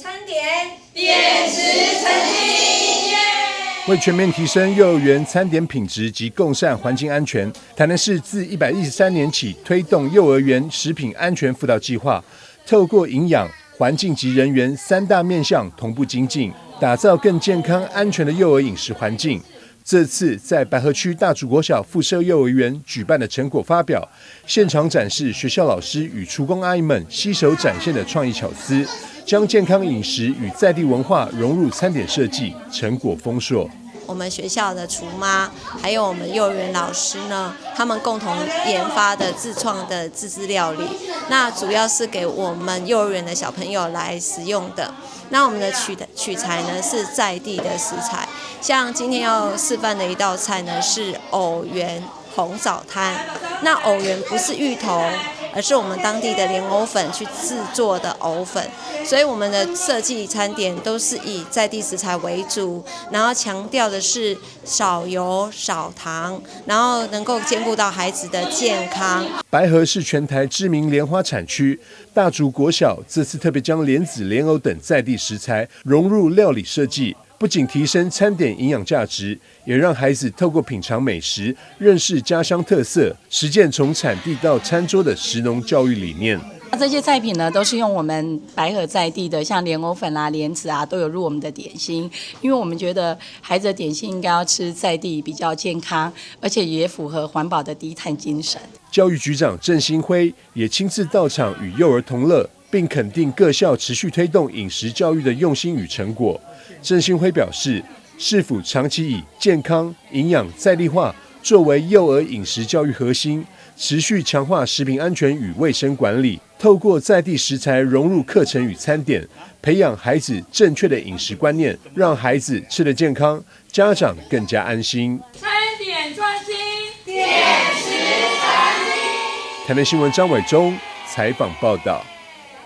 餐點，點石成金。為全面提升幼兒園餐點品質及共膳環境安全，台南市自113年起推動幼兒園食品安全輔導計劃，透過營養、環境及人員3大面向同步精進，打造更健康安全的幼兒飲食環境。這次在白河區大竹國小附設幼兒園舉辦的成果發表，現場展示學校老師與廚工阿姨們攜手展現的創意巧思，將健康飲食與在地文化融入餐點設計，成果豐碩。我們學校的廚媽，還有我們幼兒園老師呢，他們共同研發的自創的自制料理，那主要是給我們幼兒園的小朋友來食用的。那我們的取材呢是在地的食材，像今天要示範的一道菜呢是藕圓紅棗湯。那藕圓不是芋頭，而是我們當地的蓮藕粉去製作的藕粉，所以我們的設計餐點都是以在地食材為主，然後強調的是少油少糖，然後能夠兼顧到孩子的健康。白河是全台知名蓮花產區，大竹國小這次特別將蓮子、蓮藕等在地食材融入料理設計，不僅提升餐點營養價值，也讓孩子透過品嘗美食，認識家鄉特色，實踐從產地到餐桌的食農教育理念。這些菜品呢，都是用我們白河在地的，像蓮藕粉啊、蓮子啊，都有入我們的點心。因為我們覺得孩子的點心應該要吃在地，比較健康，而且也符合環保的低碳精神。教育局長鄭新輝也親自到場與幼兒同樂，並肯定各校持續推動飲食教育的用心與成果。鄭新輝表示，市府長期以健康、營養、在地化作為幼兒飲食教育核心，持續強化食品安全與衛生管理，透過在地食材融入課程與餐點，培養孩子正確的飲食觀念，讓孩子吃得健康，家長更加安心。餐點專精，點石成金。台南新聞張偉忠採訪報道。